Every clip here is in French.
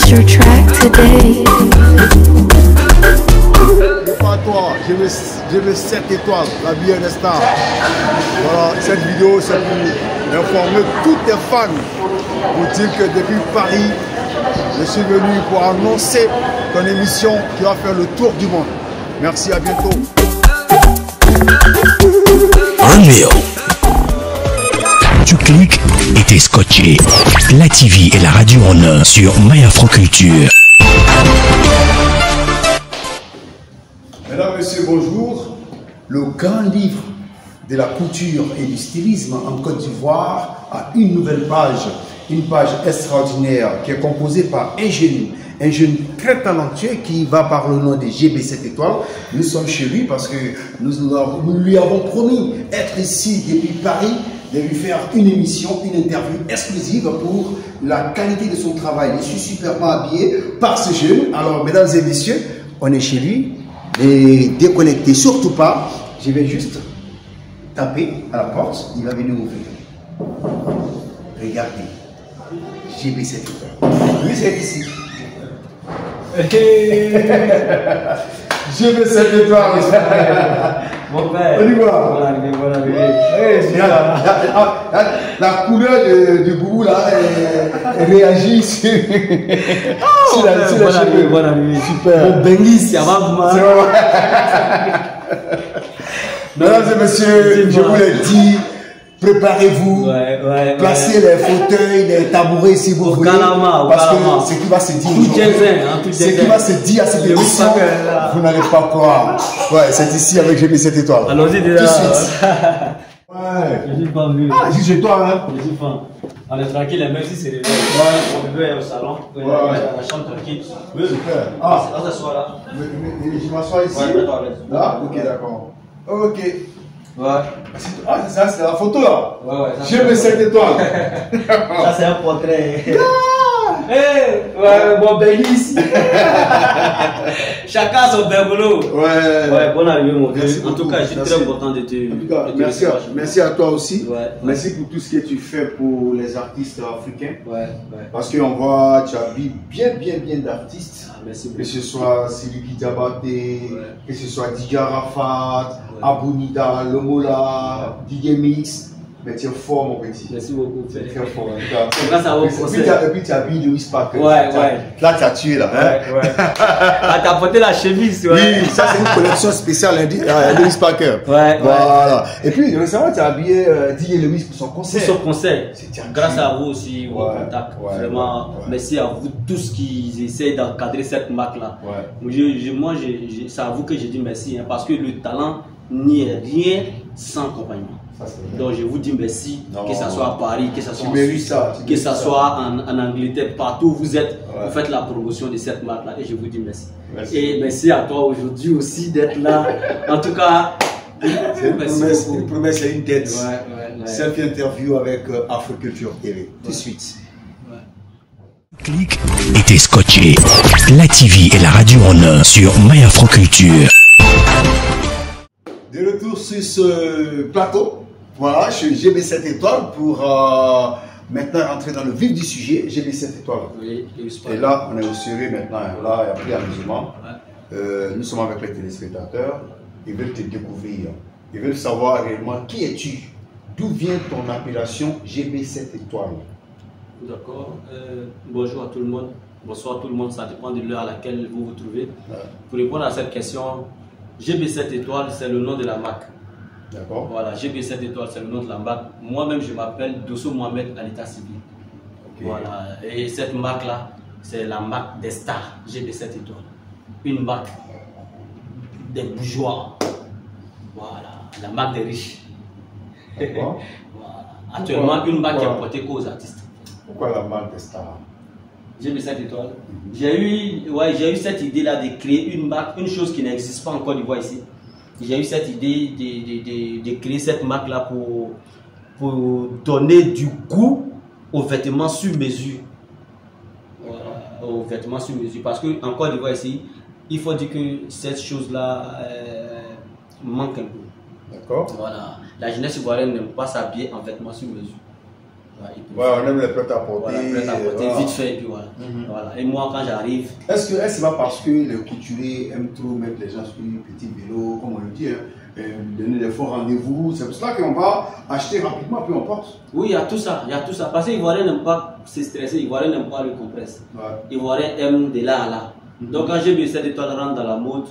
Request your track today. Pas toi, je veux 7 étoiles, la bière des stars. Voilà, cette vidéo c'est pour informer tous tes fans, pour dire que depuis Paris, je suis venu pour annoncer ton émission qui va faire le tour du monde. Merci, à bientôt. Unreal. Tu cliques et t'es scotché. La TV et la radio en un sur MyAfroCulture. Mesdames, Messieurs, bonjour. Le grand livre de la couture et du stylisme en Côte d'Ivoire a une nouvelle page. Une page extraordinaire qui est composée par un jeune très talentueux qui va par le nom de GB7 Étoiles. Nous sommes chez lui parce que nous lui avons promis être ici depuis Paris, de lui faire une émission, une interview exclusive pour la qualité de son travail. Je suis superbement habillé par ce jeune. Alors, mesdames et messieurs, on est chez lui. Ne déconnectez surtout pas. Je vais juste taper à la porte. Il va venir ouvrir. Regardez. GB7 Étoiles. Lui, c'est ici. GB7 Étoiles. Mon père. On y va. Bonne arrivée, bonne arrivée. La couleur du boubou là, elle réagit sur Bonne arrivée, bonne arrivée. Super. Mon Bengi, ça va vous. Mesdames et messieurs, je vous l'ai dit, préparez-vous, placez les fauteuils, les tabourets si vous voulez, parce que ce qui va se dire aujourd'hui, ce qui va se dire à cette émission, vous n'allez pas croire. Ouais, c'est ici avec GB7 Étoiles. Allons-y déjà. Tout de suite. Ouais. Je suis pas vu. Ah, juste chez toi, hein. Je suis fan. On est tranquille, même si c'est le mon bébé est au salon, on est dans la chambre tranquille. Oui, super. Ah, on s'assoit là. Je m'assois ici. Là, ok, d'accord. Ok. Ouais. Ah, c'est ça, c'est la photo là. Ouais. GB7 Étoiles. Ça, c'est un portrait. Ouais, bon, Bengi ici. Chacun son bergolo. Ouais, bonne arrivée, mon vieux. En tout cas, je suis très content de te. Merci à toi aussi. Ouais. Merci pour tout ce que tu fais pour les artistes africains. Ouais. Parce qu'on voit, tu habilles bien d'artistes. Merci beaucoup. Que ce soit Sidiki Diabaté, que ce soit DJ Arafat, Abounida, Lomola, DJ Mix. Mais tu es fort, mon petit. Merci beaucoup. Tu es très fort. C'est grâce à vos conseils. Et puis tu habilles Lewis Parker. Ouais. Là, tu as tué là. Ouais. Ah, t'as porté la chemise, ouais. Oui, ça c'est une collection spéciale Lewis Parker. Ouais. Voilà. Et puis récemment, tu as habillé DJ Lewis pour son concert. Pour son concert. Grâce à vous aussi, vos contacts. Vraiment, merci à vous tous qui essayent d'encadrer cette marque-là. Moi, c'est à vous que je dis merci, hein, parce que le talent n'y est rien sans compagnie. Donc je vous dis merci, que ce soit à Paris, que ce soit en Suisse, que ce soit en Angleterre, partout où vous êtes, vous faites la promotion de cette marque-là et je vous dis merci. Et merci à toi aujourd'hui aussi d'être là. En tout cas, une promesse et une dette. Selfie interview avec AfroCulture TV. Tout de suite. Clique et t'es scotché. La TV et la radio en un sur MyAfroCulture. De retour sur ce plateau. Voilà, je suis GB7 Étoiles pour maintenant rentrer dans le vif du sujet. GB7 Étoiles. Et là, on est au sérieux maintenant. Là, il n'y a plus d'amusement. Nous sommes avec les téléspectateurs. Ils veulent te découvrir. Ils veulent savoir réellement qui es-tu. D'où vient ton appellation GB7 Étoiles? D'accord. Bonjour à tout le monde. Bonsoir tout le monde. Ça dépend de l'heure à laquelle vous vous trouvez. Pour répondre à cette question, GB7 Étoiles, c'est le nom de la marque. D'accord. Voilà, GB7 Étoiles, c'est le nom de la marque. Moi-même, je m'appelle Dosso Mohamed à l'état civil. Voilà. Et cette marque-là, c'est la marque des stars, GB7 Étoiles. Une marque des bourgeois. Voilà. La marque des riches. Voilà. Actuellement, une marque qui est portée qu'aux artistes. Pourquoi la marque des stars? GB7 Étoiles. J'ai eu cette idée-là de créer une marque, une chose qui n'existe pas en Côte d'Ivoire ici. J'ai eu cette idée de créer cette marque-là pour donner du goût aux vêtements sur mesure. Voilà, aux vêtements sur mesure. Parce qu'en Côte d'Ivoire ici, il faut dire que cette chose-là manque un peu. D'accord. Voilà. La jeunesse ivoirienne n'aime pas s'habiller en vêtements sur mesure. Ouais, on aime les prêts à porter. Voilà, prêts à porter, vite fait, et puis voilà. Voilà. Et moi, quand j'arrive... Est-ce que c'est pas parce que les couturiers aiment trop mettre les gens sur les petits vélos, comme on le dit, donner des faux rendez-vous, c'est pour cela qu'on va acheter rapidement, puis on porte. Oui, il y a tout ça, Parce que les Ivoiriens n'aiment pas se stresser, les Ivoiriens n'aiment pas le compresse. Les Ivoiriens aiment de là à là. Donc quand j'ai vu cette étoile rentre dans la mode,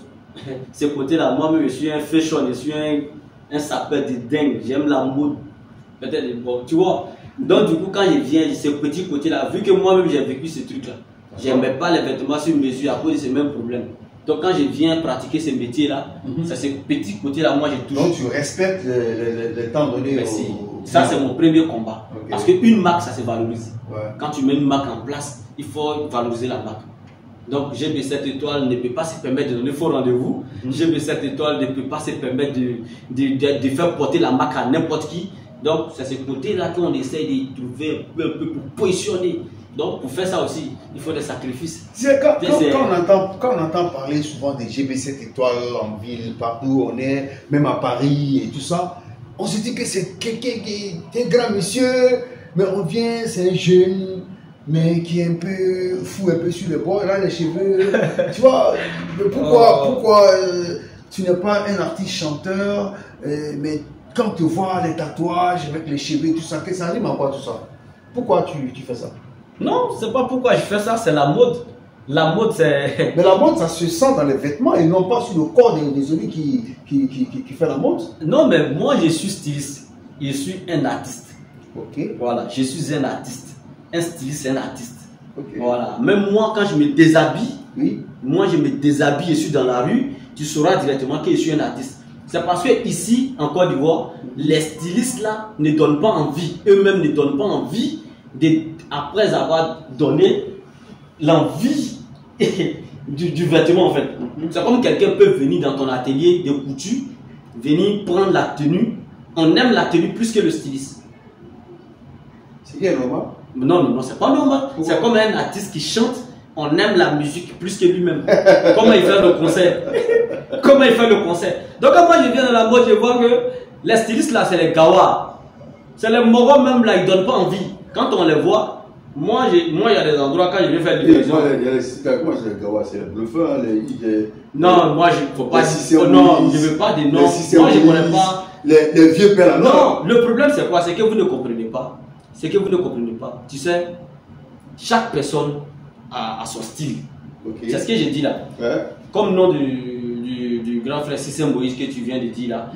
ce côté-là, moi-même, je suis un fashion, je suis un sapeur de dingue, j'aime la mode. Peut-être, bon, tu vois. Donc du coup, quand je viens, ce petit côté-là, vu que moi-même j'ai vécu ce truc-là, j'aimais pas les vêtements sur mesure à cause de ces mêmes problèmes. Donc quand je viens pratiquer ce métier-là, c'est ce petit côté-là, moi j'ai toujours... Donc tu respectes le temps donné. Merci. Ça c'est mon premier combat. Parce qu'une marque, ça se valorise. Quand tu mets une marque en place, il faut valoriser la marque. Donc GB7 étoiles ne peut pas se permettre de donner faux rendez-vous. GB7 étoiles ne peut pas se permettre de faire porter la marque à n'importe qui. Donc c'est ce côté-là qu'on essaie de trouver un peu pour positionner. Donc pour faire ça aussi, il faut des sacrifices. Quand on entend parler souvent des GB7 étoiles en ville, partout où on est, même à Paris et tout ça, on se dit que c'est quelqu'un qui est un grand monsieur, mais on vient, c'est un jeune, mais qui est un peu fou, un peu sur les bords, là les cheveux, tu vois, pourquoi tu n'es pas un artiste chanteur, mais quand tu vois les tatouages avec les cheveux, tout ça, qu'est-ce que ça rime en quoi tout ça? Pourquoi tu fais ça? Non, c'est pas pourquoi je fais ça, c'est la mode. La mode, c'est... Mais la mode, ça se sent dans les vêtements et non pas sur le corps des hommes qui fait la mode. Non, mais moi, je suis styliste. Je suis un artiste. Ok. Voilà, je suis un artiste. Un styliste, c'est un artiste. Okay. Voilà. Même moi, quand je me déshabille, moi, je me déshabille, je suis dans la rue, tu sauras directement que je suis un artiste. C'est parce que ici, en Côte d'Ivoire, les stylistes là ne donnent pas envie. Eux-mêmes ne donnent pas envie après avoir donné l'envie du vêtement en fait. C'est comme quelqu'un peut venir dans ton atelier de couture, venir prendre la tenue. On aime la tenue plus que le styliste. C'est bien normal? Non, c'est pas normal. C'est comme un artiste qui chante, on aime la musique plus que lui-même. Comment il fait le concert? Comment il fait le concert? Donc quand moi je viens dans la mode, je vois que les stylistes là, c'est les gawas. C'est les morons même là, ils donnent pas envie. Quand on les voit, moi il y a des endroits quand je vais faire livraison. Comment c'est les gawas? C'est les bluffeurs, non, moi je ne veux pas dire. Non, je ne veux pas des noms. Moi je ne connais pas. Les vieux pères là. Non, le problème c'est quoi? C'est que vous ne comprenez pas. C'est que vous ne comprenez pas. Tu sais, chaque personne a son style. Okay. C'est ce que j'ai dit là. Comme nom du grand frère Sissé Moïse que tu viens de dire là.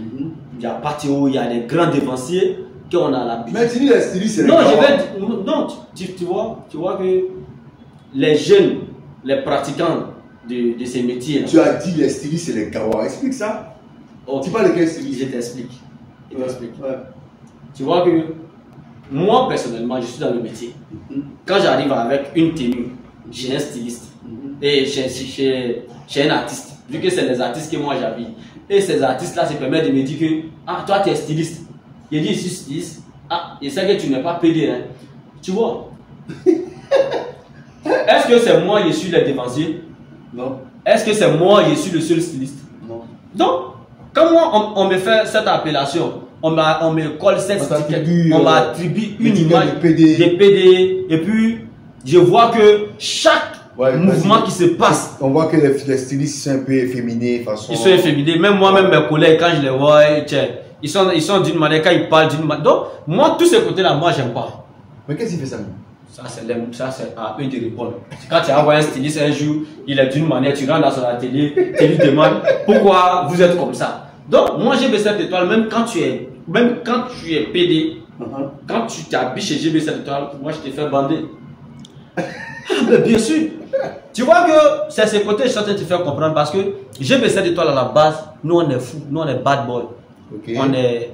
Il y a Patio, il y a les grands dévanciers qu'on a l'habitude. Mais tu dis les stylistes, c'est les non, tu vois que les jeunes, les pratiquants de ces métiers là. Tu as dit les stylistes, c'est les gawas. Explique ça. Tu parles de quel styliste? Je t'explique. Tu vois que moi personnellement, je suis dans le métier. Quand j'arrive avec une tenue, j'ai un styliste. Et j'ai un artiste. Vu que c'est les artistes que moi j'habille. Et ces artistes-là se permettent de me dire que ah, toi tu es styliste. Je dis je suis styliste. Ah, je sais que tu n'es pas pédé. Hein. Tu vois. Est-ce que c'est moi je suis le dévancier? Non. Est-ce que c'est moi je suis le seul styliste? Non. Donc, quand moi on me fait cette appellation, on me colle cette étiquette, on m'attribue une image de PD. Et puis je vois que chaque mouvement qui se passe. On voit que les stylistes sont un peu efféminés. Ils sont efféminés. Même moi-même, mes collègues, quand je les vois, ils sont d'une manière, quand ils parlent d'une manière. Donc, moi, tous ces côtés-là, moi, j'aime pas. Mais qu'est-ce qu'il fait ça? Ça, c'est à eux de répondre. Quand tu envoies un styliste un jour, il est d'une manière, tu rentres dans son atelier, tu lui demandes pourquoi vous êtes comme ça. Donc, moi, GB7 étoiles, même quand tu es PD, quand tu t'habilles chez GB7 étoiles, moi, je te fais bander. Mais bien sûr. Tu vois que c'est ce côté que je suis en train de te faire comprendre parce que GB7 étoiles à la base, nous on est fous, nous on est bad boy.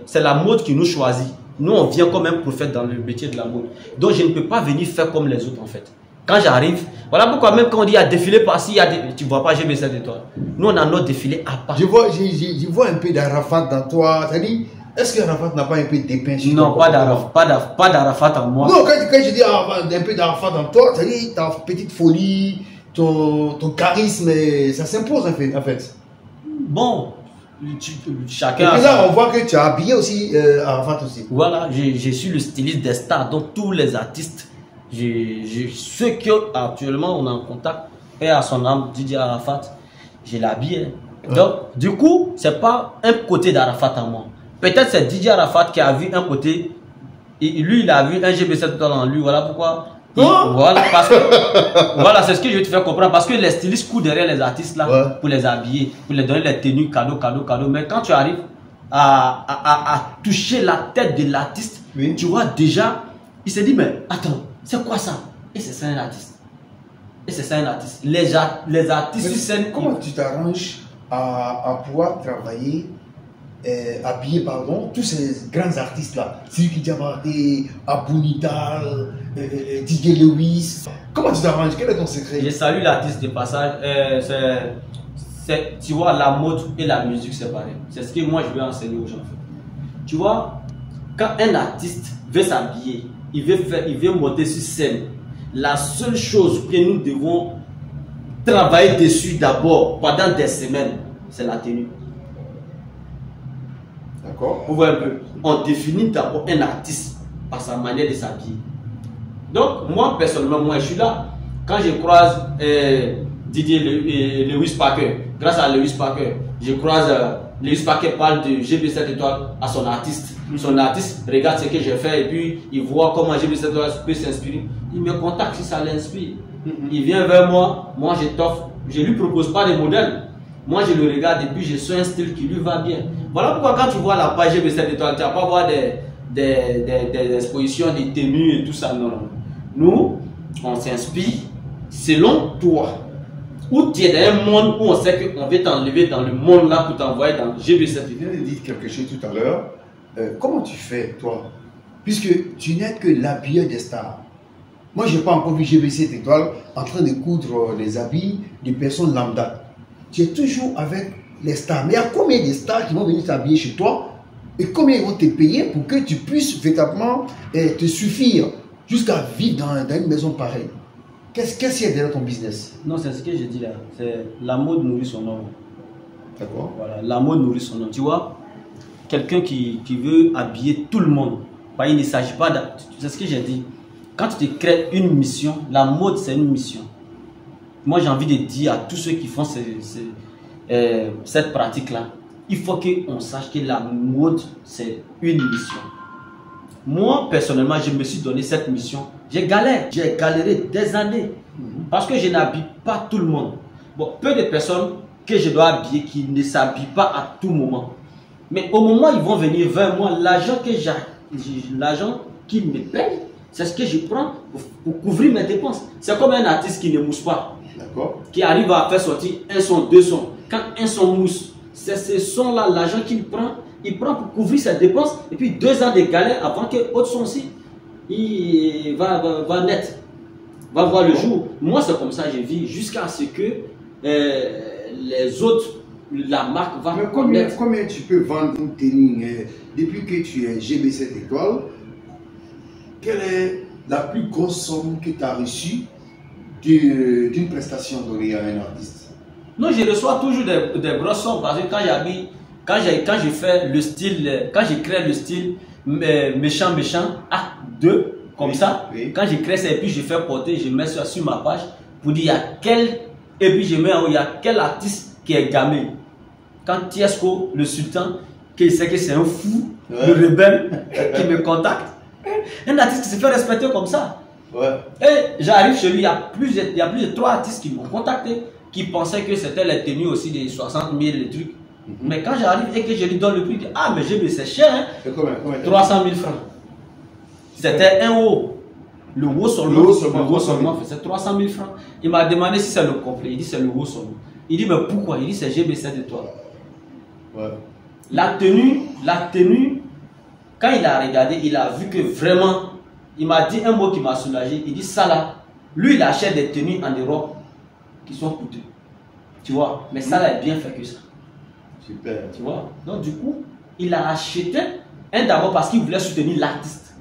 C'est la mode qui nous choisit. Nous on vient comme un prophète dans le métier de la mode. Donc je ne peux pas venir faire comme les autres en fait. Quand j'arrive, voilà pourquoi même quand on dit à défiler par-ci, tu ne vois pas GB7 étoiles. Nous on a notre défilé à part. Je vois un peu d'Arafat dans toi. C'est-à-dire, est-ce que Arafat n'a pas un peu dépeint? Non, pas d'Arafat en moi. Non, quand je dis un peu d'Arafat dans toi, c'est-à-dire ta petite folie, ton charisme, ça s'impose en fait. Bon, chacun. Et là, on voit que tu as habillé aussi Arafat aussi. Voilà, je suis le styliste des stars. Donc tous les artistes, ceux qui actuellement on est en contact, et à son âme, Didier Arafat, je l'habille. Donc du coup, c'est pas un côté d'Arafat en moi. Peut-être c'est Didier Arafat qui a vu un côté, et lui il a vu un GB7 en lui. Voilà pourquoi. Voilà, parce que voilà, c'est ce que je vais te faire comprendre. Parce que les stylistes courent derrière les artistes là pour les habiller, pour les donner les tenues, cadeaux. Mais quand tu arrives à toucher la tête de l'artiste, tu vois déjà, il se dit, mais attends, c'est quoi ça? Et c'est ça un artiste. Et c'est ça un artiste. Les artistes sur scène. Comment tu t'arranges à pouvoir travailler, habiller, pardon, tous ces grands artistes là, Sidiki Diabaté, Abou-Nital, Didier Lewis? Comment tu t'arranges? Quel est ton secret? Je salue l'artiste de passage. Tu vois, la mode et la musique c'est pareil. C'est ce que moi je veux enseigner aux gens. Tu vois, quand un artiste veut s'habiller, il veut monter sur scène, la seule chose que nous devons travailler dessus d'abord pendant des semaines, c'est la tenue. D'accord. Vous voyez un peu, on définit d'abord un artiste par sa manière de s'habiller. Donc, moi personnellement, moi je suis là. Quand je croise Didier Lewis Parker, grâce à Lewis Parker, je croise Lewis Parker parle de GB7 étoiles à son artiste. Son artiste regarde ce que j'ai fait et puis il voit comment GB7 étoiles peut s'inspirer. Il me contacte si ça l'inspire. Il vient vers moi, moi je t'offre, je lui propose pas de modèle. Moi je le regarde et puis je suis un style qui lui va bien. Voilà pourquoi quand tu vois la page GB7 étoiles, tu vas pas voir des expositions, des tenues et tout ça. Non. Nous, on s'inspire selon toi. Où tu es dans un monde où on sait qu'on veut t'enlever dans le monde là pour t'envoyer dans le GB7. Tu viens de dire quelque chose tout à l'heure. Comment tu fais, toi? Puisque tu n'es que l'habilleur des stars. Moi, je n'ai pas encore vu GB7 étoiles en train de coudre les habits des personnes lambda. Tu es toujours avec les stars. Mais il y a combien de stars qui vont venir t'habiller chez toi? Et combien ils vont te payer pour que tu puisses véritablement te suffire jusqu'à vivre dans une maison pareille? Qu'est-ce qu'il y a derrière ton business? Non, c'est ce que je dis là. C'est la mode nourrit son homme. D'accord. Voilà, la mode nourrit son homme. Tu vois, quelqu'un qui veut habiller tout le monde, bah, il ne s'agit pas de... C'est ce que j'ai dit. Quand tu te crées une mission, la mode c'est une mission. Moi j'ai envie de dire à tous ceux qui font cette pratique-là, il faut qu'on sache que la mode c'est une mission. Moi personnellement, je me suis donné cette mission. J'ai galéré des années parce que je n'habille pas tout le monde. Bon, peu de personnes que je dois habiller qui ne s'habillent pas à tout moment. Mais au moment où ils vont venir vers moi, l'argent qui me paye, c'est ce que je prends pour couvrir mes dépenses. C'est comme un artiste qui ne mousse pas, qui arrive à faire sortir un son, deux sons. Quand un son mousse, c'est ce son-là, l'argent qu'il prend, il prend pour couvrir ses dépenses. Et puis 2 ans de galère avant que l'autre son aussi, il va naître, va voir le jour. Moi, c'est comme ça que je vis jusqu'à ce que les autres, la marque va connaître. Combien tu peux vendre une tenue depuis que tu es GB7 étoiles? Quelle est la plus grosse somme que tu as reçue d'une prestation donnée à un artiste? Non, je reçois toujours des grosses sommes parce que quand je fais le style, quand je crée le style méchant, acte 2, comme ça, quand je crée ça et puis je fais porter, je mets ça sur ma page pour dire il y a quel, et puis je mets en haut, il y a quel artiste qui est gamé. Quand Tiesco, le sultan, qui sait que c'est un fou, le rebelle, qui me contacte, un artiste qui se fait respecter comme ça. Et j'arrive chez lui, il y a plus de 3 artistes qui m'ont contacté, qui pensaient que c'était les tenues aussi des 60 000, les trucs. Mais quand j'arrive et que je lui donne le prix, ah mais c'est cher, hein? 300 000 francs. C'était un haut. Le haut seulement faisait 300 000 francs. Il m'a demandé si c'est le complet. Il dit c'est le haut seulement. Il dit mais pourquoi? Il dit c'est GB7 étoiles. La tenue, quand il a regardé, il a vu que vraiment, il m'a dit un mot qui m'a soulagé. Il dit ça là, lui il achète des tenues en Europe qui sont coûteuses. Tu vois, mais ça là est bien fait que ça. Super. Tu vois, donc du coup, il a acheté un d'abord parce qu'il voulait soutenir l'artiste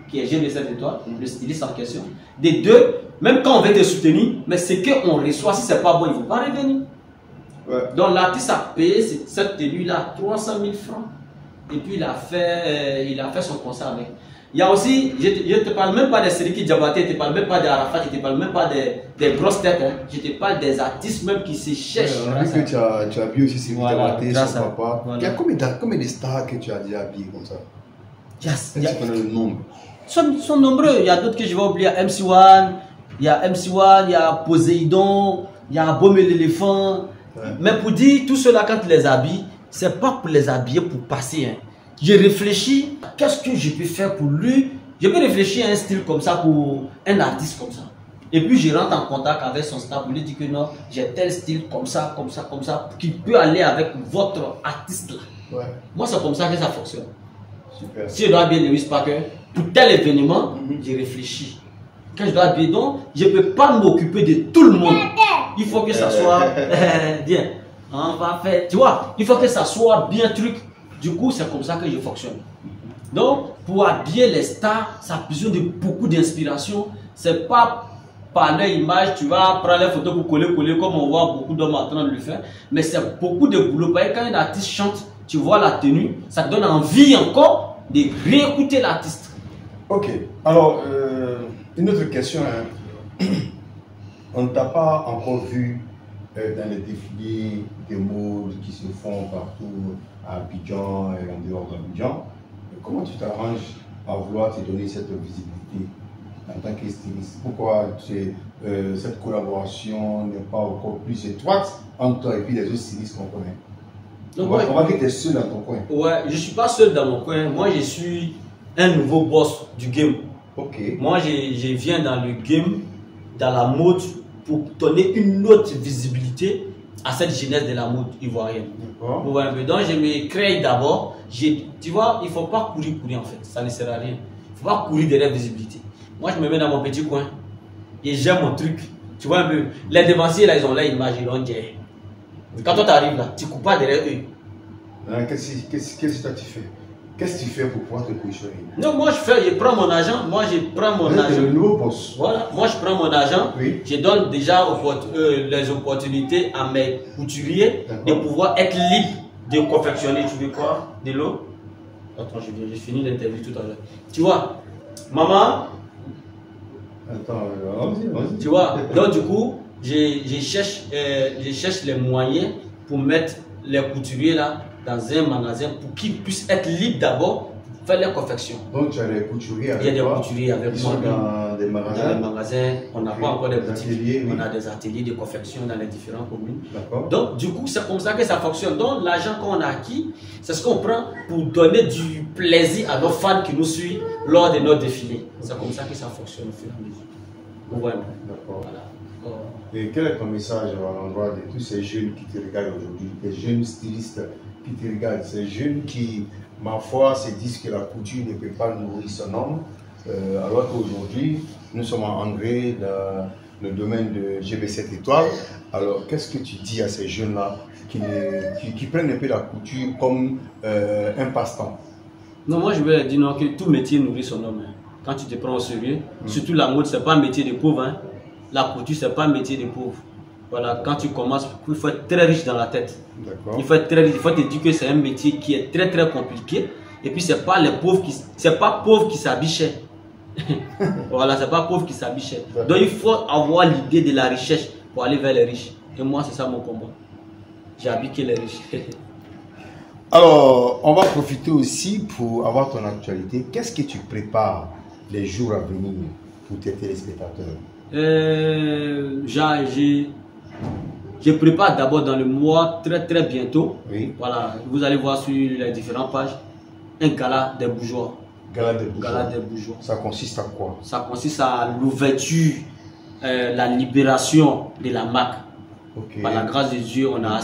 qui est GB7 étoiles, le styliste en question. Des deux, même quand on veut te soutenir, mais c'est qu'on reçoit, si c'est pas bon, il ne faut pas revenir. Ouais. Donc l'artiste a payé cette tenue-là 300 000 francs. Et puis il a fait son concert avec. Il y a aussi, je ne te parle même pas des Seriki Diabaté, je ne te parle même pas d'Arafat, je ne te parle même pas des grosses têtes. Hein. Je te parle des artistes même qui se cherchent. On a vu que tu as habillé aussi Seriki Diabaté, son papa. Voilà. Il y a combien de stars que tu as déjà habillé comme ça? Yes. Est-ce que tu connais le nombre? Ils sont nombreux. Il y a d'autres que je vais oublier. Il y a MC1, il y a Poséidon, il y a Baume et l'éléphant. Ouais. Mais pour dire, tout cela, quand tu les habilles, c'est pas pour les habiller pour passer. Hein. Je réfléchis, qu'est-ce que je peux faire pour lui? Je peux réfléchir à un style comme ça pour un artiste comme ça. Et puis je rentre en contact avec son staff pour lui dire que non, j'ai tel style comme ça, qui peut aller avec votre artiste là. Ouais. Moi, c'est comme ça que ça fonctionne. Super. Si je dois habiller Lewis Parker, pour tel événement, je réfléchis. Quand je dois habiller, donc, je ne peux pas m'occuper de tout le monde. Il faut que ça soit bien. On va faire, tu vois, il faut que ça soit bien truc. Du coup, c'est comme ça que je fonctionne. Donc, pour habiller les stars, ça a besoin de beaucoup d'inspiration. C'est pas par leur image, tu vas prendre les photos pour coller, comme on voit beaucoup d'hommes en train de le faire. Mais c'est beaucoup de boulot. Parce que quand un artiste chante, tu vois la tenue, ça te donne envie encore de réécouter l'artiste. Ok. Alors, une autre question. Hein. On ne t'a pas encore vu dans les défilés des modes qui se font partout à Abidjan et en dehors d'Abidjan. Comment tu t'arranges à vouloir te donner cette visibilité en tant que styliste? Pourquoi cette collaboration n'est pas encore plus étroite entre toi et puis les autres stylistes qu'on connaît? Donc, on va dire que tu es seul dans ton coin. Ouais, je ne suis pas seul dans mon coin. Moi, je suis un nouveau boss du game. Ok. Moi, je viens dans le game, dans la mode, pour donner une autre visibilité à cette jeunesse de la mode ivoirienne. Donc je me crée d'abord. Tu vois, il ne faut pas courir en fait. Ça ne sert à rien. Il ne faut pas courir derrière la visibilité. Moi, je me mets dans mon petit coin et j'aime mon truc. Tu vois un peu. Les dévanciers, là, ils ont leur image, ils l'ont dit. Quand toi t'arrives là, tu ne cours pas derrière eux. Qu'est-ce que tu fais? Qu'est-ce que tu fais pour pouvoir te positionner? Non, moi je prends mon argent. Moi je prends mon argent. Le nouveau boss. Voilà, moi je prends mon argent. Oui. Je donne déjà les opportunités à mes couturiers de pouvoir être libre de confectionner. Tu veux quoi? De l'eau? Attends, j'ai fini l'interview tout à l'heure. Tu vois, maman. Attends, vas-y. Tu vois, donc du coup, je cherche les moyens pour mettre les couturiers là dans un magasin pour qu'ils puissent être libres d'abord pour faire les confections. Donc tu as des couturiers avec toi? Il y a des couturiers avec moi. Dans des magasins? Dans les magasins, on n'a pas encore des boutiques. Ateliers, on a des ateliers de confection dans les différentes communes. D'accord. Donc du coup, c'est comme ça que ça fonctionne. Donc l'argent qu'on a acquis, c'est ce qu'on prend pour donner du plaisir à nos fans qui nous suivent lors de nos défilés. C'est comme ça que ça fonctionne au fur et à mesure. Ouais. D'accord. Voilà. Et quel est ton message à l'endroit de tous ces jeunes qui te regardent aujourd'hui, des jeunes stylistes qui te regardent, ces jeunes qui, ma foi, se disent que la couture ne peut pas nourrir son homme, alors qu'aujourd'hui, nous sommes engagés dans le domaine de GB7 étoiles. Alors, qu'est-ce que tu dis à ces jeunes-là qui prennent un peu la couture comme un passe-temps? Non, moi je vais dire non, que tout métier nourrit son homme. Quand tu te prends au sérieux, surtout la mode, c'est pas un métier de pauvre. Hein. La couture, c'est pas un métier de pauvre. Voilà, quand tu commences, il faut être très riche dans la tête. Il faut être très riche. Il faut te dire que c'est un métier qui est très très compliqué. Et puis c'est pas les pauvres qui s'habillent cher. Voilà, c'est pas pauvre qui s'habillent cher. Donc il faut avoir l'idée de la richesse pour aller vers les riches. Et moi, c'est ça mon combat. J'habille que les riches. Alors, on va profiter aussi pour avoir ton actualité. Qu'est-ce que tu prépares les jours à venir pour tes téléspectateurs? Je prépare d'abord dans le mois très très bientôt. Oui. Voilà, vous allez voir sur les différentes pages un gala des bourgeois. Gala des bourgeois. Gala des bourgeois. Ça consiste à quoi? Ça consiste à l'ouverture, la libération de la marque. Okay. Par la grâce de Dieu, on a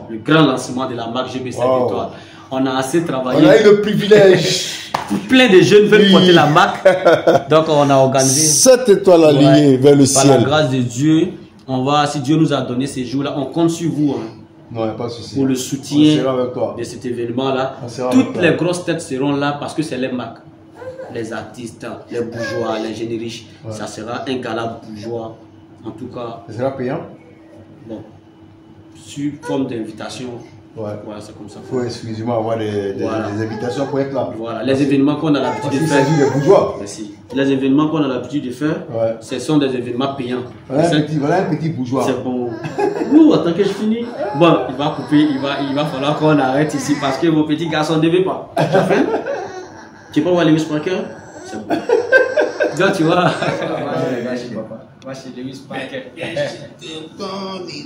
le grand lancement de la marque GB7 étoiles. On a assez travaillé. On a eu le privilège. Plein de jeunes veulent porter la marque. Donc on a organisé 7 étoiles alignées vers le ciel. Par la grâce de Dieu, si Dieu nous a donné ces jours-là, on compte sur vous. Hein, non, pas de souci. pour le soutien de cet événement-là. Toutes les grosses têtes seront là parce que c'est les marques. Les artistes, les bourgeois, les jeunes riches. Ouais. Ça sera un gala bourgeois. En tout cas. Ça sera payant? Bon. sous forme d'invitation. Ouais. Voilà, c'est comme ça. Il faut exclusivement avoir des invitations pour être là. Voilà, les événements qu'on a l'habitude de faire. Il s'agit des bourgeois. Merci. Les événements qu'on a l'habitude de faire, ce sont des événements payants. Voilà un petit bourgeois. C'est bon. Ouh, attends que je finis. Bon, il va couper, il va falloir qu'on arrête ici parce que mon petit garçon ne devait pas. Tu as faim? Tu peux voir les Lewis Parker? C'est bon. Donc tu vois. Moi, c'est Lewis Parker.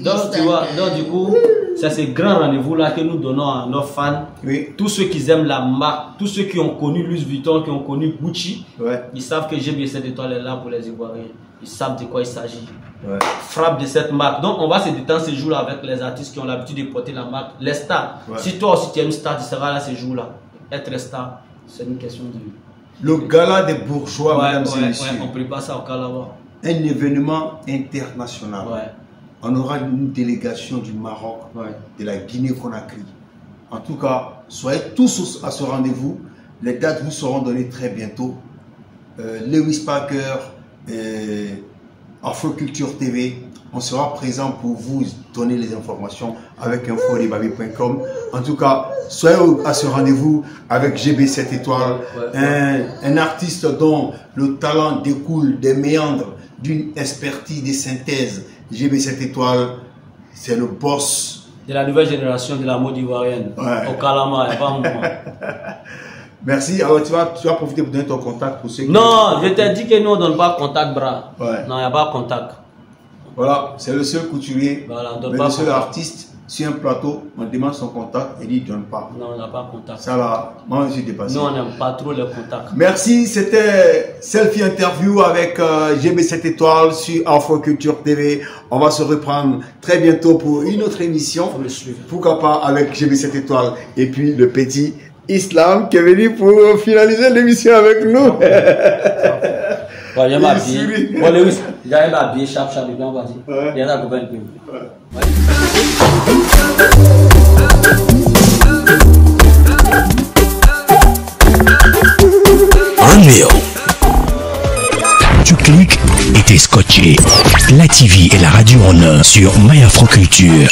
Donc tu vois, donc du coup, c'est ce grand rendez-vous-là que nous donnons à nos fans. Oui. Tous ceux qui aiment la marque, tous ceux qui ont connu Louis Vuitton, qui ont connu Gucci, ils savent que GB7 étoiles est là pour les Ivoiriens. Ils savent de quoi il s'agit. Frappe de cette marque. Donc on va se détendre ces jours-là avec les artistes qui ont l'habitude de porter la marque. Les stars. Si toi aussi tu es une star, tu seras là ces jours-là. Être star, c'est une question de... Le gala des bourgeois, mesdames et messieurs. On prépare ça au Calabar. Un événement international. On aura une délégation du Maroc, de la Guinée-Conakry. En tout cas, soyez tous à ce rendez-vous. Les dates vous seront données très bientôt. Lewis Parker, Afroculture TV, on sera présent pour vous donner les informations avec info-debabi.com. En tout cas, soyez à ce rendez-vous avec GB7 étoiles, un artiste dont le talent découle des méandres d'une expertise des synthèses. GB7 étoiles, c'est le boss de la nouvelle génération de la mode ivoirienne. Au Calama, il n'y a pas un moment. Merci. Alors tu vas profiter pour donner ton contact pour ceux qui... Non, je t'ai dit que nous on ne donne pas contact bras. Non, il n'y a pas contact. Voilà, c'est le seul couturier, mais le seul artiste sur un plateau, on demande son contact et il ne donne pas. Non, on n'a pas contact. Ça là, moi je suis dépassé. Nous on n'aime pas trop les contacts. Merci, c'était Selfie Interview avec GB7 étoiles sur Afroculture TV. On va se reprendre très bientôt pour une autre émission. Faut me suivre. Pourquoi pas avec GB7 étoiles et puis le petit Islam qui est venu pour finaliser l'émission avec nous. Bon, il y a ma vie. Bon, Lewis, il y a ma vie, chap, et bien, vas-y. Il y a un gouvernement. Unreal. Tu cliques et t'es scotché. La TV et la radio en un sur My Afro Culture.